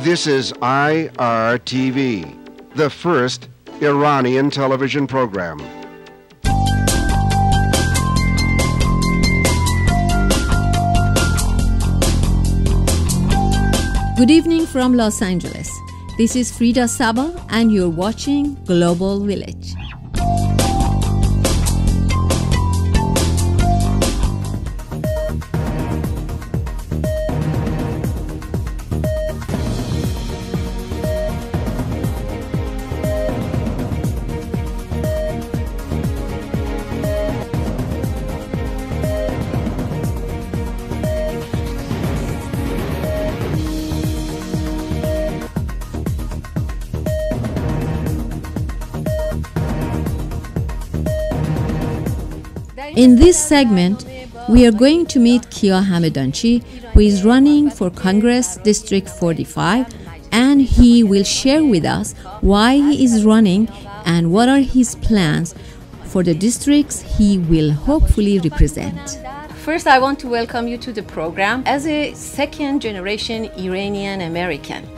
This is IRTV, the first Iranian television program. Good evening from Los Angeles. This is Frida Sabal and you're watching Global Village. In this segment, we are going to meet Kia Hamedanchi, who is running for Congress District 45, and he will share with us why he is running and what are his plans for the districts he will hopefully represent. First, I want to welcome you to the program. As a second-generation Iranian American,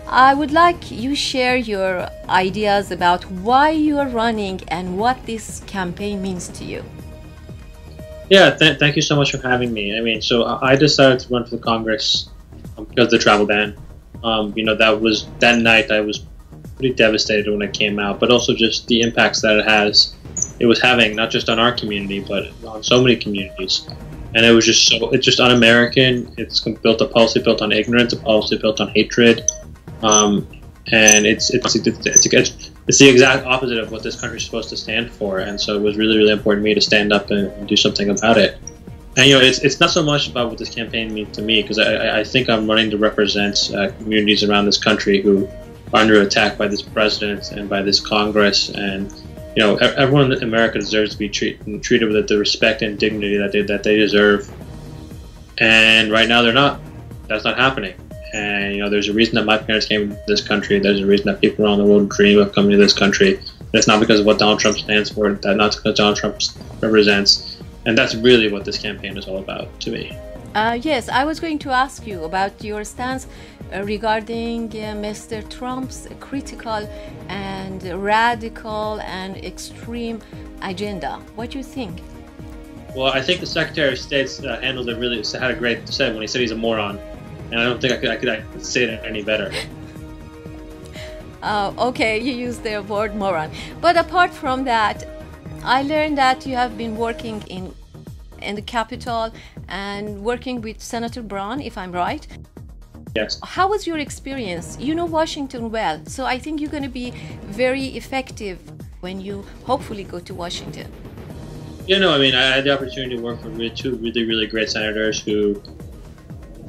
I would like you share your ideas about why you are running and what this campaign means to you. Yeah, thank you so much for having me. So I decided to run for the Congress because of the travel ban. That night I was pretty devastated when it came out, but also just the impacts that it was having, not just on our community, but on so many communities. And it's just un-American. It's built a policy built on ignorance, a policy built on hatred, and it's the exact opposite of what this country is supposed to stand for. And so it was really, really important to me to stand up and do something about it. And it's not so much about what this campaign means to me, because I think I'm running to represent communities around this country who are under attack by this president and by this Congress. And everyone in America deserves to be treated with the respect and dignity that they deserve. And right now they're not. That's not happening. And there's a reason that my parents came to this country. There's a reason that people around the world dream of coming to this country. And it's not because of what Donald Trump stands for, not because Donald Trump represents. And that's really what this campaign is all about to me. Yes, I was going to ask you about your stance regarding Mr. Trump's critical and radical and extreme agenda. What do you think? Well, I think the Secretary of State handled it had a great say when he said he's a moron. And I don't think I could say it any better. Okay, you used the word moron. But apart from that, I learned that you have been working in the Capitol and working with Senator Braun, if I'm right. Yes. How was your experience? You know Washington well, so I think you're going to be very effective when you hopefully go to Washington. I had the opportunity to work for two really, really great senators who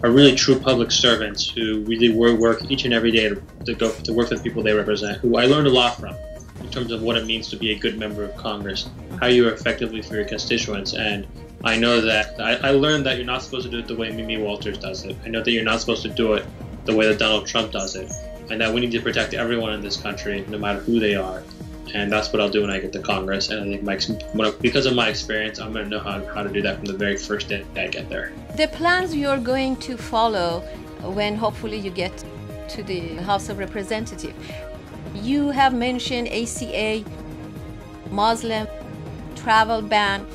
are really true public servants who really work each and every day to work for the people they represent, who I learned a lot from in terms of what it means to be a good member of Congress, how you are effectively for your constituents. And I know that I learned that you're not supposed to do it the way Mimi Walters does it. I know that you're not supposed to do it the way that Donald Trump does it, and that we need to protect everyone in this country, no matter who they are. And that's what I'll do when I get to Congress. And I think because of my experience, I'm going to know how to do that from the very first day I get there. The plans you're going to follow when hopefully you get to the House of Representatives. You have mentioned ACA, Muslim, travel ban,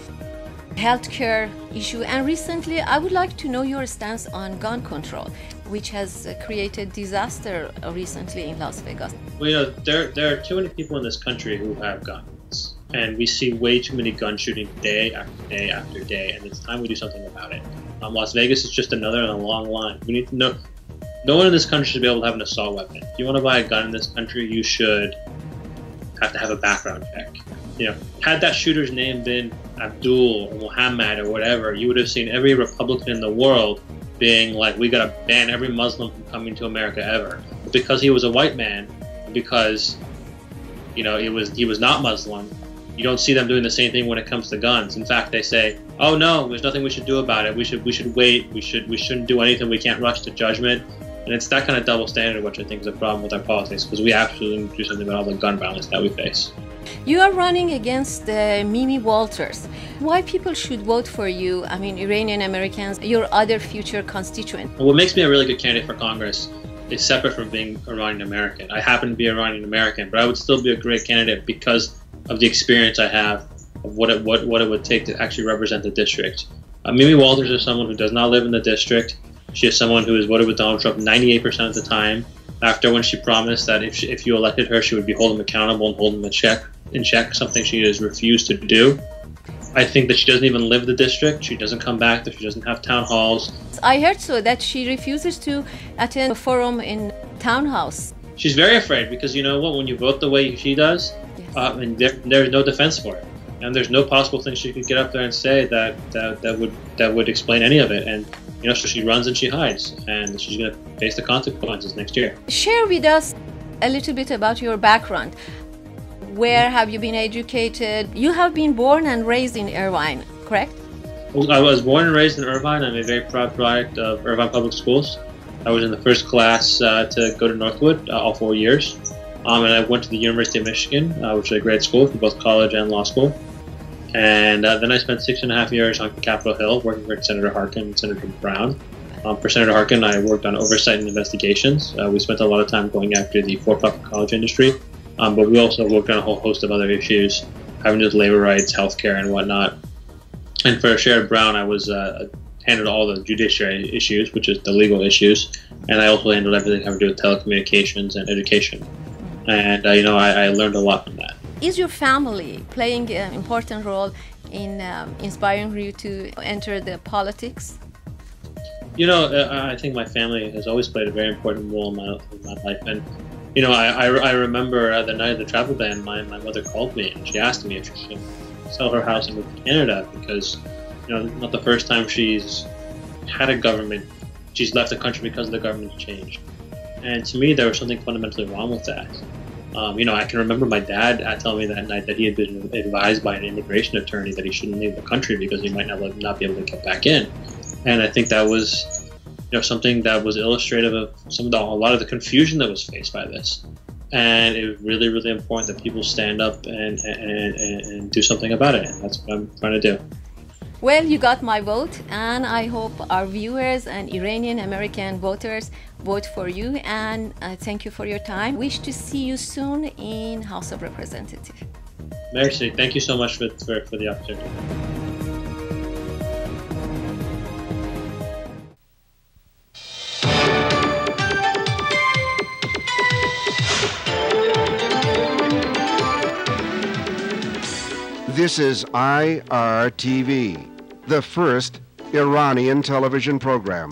healthcare issue, and recently I would like to know your stance on gun control, which has created disaster recently in Las Vegas. Well, there are too many people in this country who have guns, and we see way too many gun shootings day after day after day, and it's time we do something about it. Las Vegas is just another in a long line. We need to know. No one in this country should be able to have an assault weapon. If you want to buy a gun in this country, you should have to have a background check. Had that shooter's name been Abdul or Muhammad or whatever, you would have seen every Republican in the world being like, we gotta ban every Muslim from coming to America ever. But because he was a white man, because he was not Muslim, you don't see them doing the same thing when it comes to guns. In fact, they say, oh no, there's nothing we should do about it. We should wait. We shouldn't do anything. We can't rush to judgment. And it's that kind of double standard which I think is a problem with our politics, because we absolutely need to do something about all the gun violence that we face. You are running against Mimi Walters. Why people should vote for you, Iranian Americans, your other future constituents? What makes me a really good candidate for Congress is separate from being Iranian American. I happen to be Iranian American, but I would still be a great candidate because of the experience I have of what it would take to actually represent the district. Mimi Walters is someone who does not live in the district. She is someone who has voted with Donald Trump 98% of the time. After when she promised that if you elected her, she would be holding him accountable and holding him in check, something she has refused to do. I think that she doesn't even live the district. She doesn't come back, that she doesn't have town halls. I heard so that she refuses to attend a forum in townhouse. She's very afraid because you know what? When you vote the way she does, Yes. and there's no defense for it, and there's no possible thing she could get up there and say that would explain any of it. And you know, so she runs and she hides, and she's going to face the consequences next year. Share with us a little bit about your background. Where have you been educated? You have been born and raised in Irvine, correct? I was born and raised in Irvine. I'm a very proud product of Irvine Public Schools. I was in the first class to go to Northwood all 4 years. And I went to the University of Michigan, which is a great school for both college and law school. And then I spent 6.5 years on Capitol Hill working for Senator Harkin and Senator Brown. For Senator Harkin, I worked on oversight and investigations. We spent a lot of time going after the for-profit college industry. But we also worked on a whole host of other issues, having to do with labor rights, healthcare, and whatnot. And for Senator Brown, I was handled all the judiciary issues, which is the legal issues, and I also handled everything having to do with telecommunications and education. And you know, I learned a lot from that. Is your family playing an important role in inspiring you to enter the politics? You know, I think my family has always played a very important role in my life. And you know, I remember the night of the travel ban, my mother called me and she asked me if she should sell her house and move to Canada because, you know, not the first time she's had a government, she's left the country because the government's changed. And to me, there was something fundamentally wrong with that. You know, I can remember my dad telling me that night that he had been advised by an immigration attorney that he shouldn't leave the country because he might not be able to get back in. And I think that was, you know, something that was illustrative of a lot of the confusion that was faced by this. And it was really, really important that people stand up and do something about it. And that's what I'm trying to do. Well, you got my vote, and I hope our viewers and Iranian American voters vote for you. And thank you for your time. Wish to see you soon in House of Representatives. Merci. Thank you so much for the opportunity. This is IRTV, the first Iranian television program.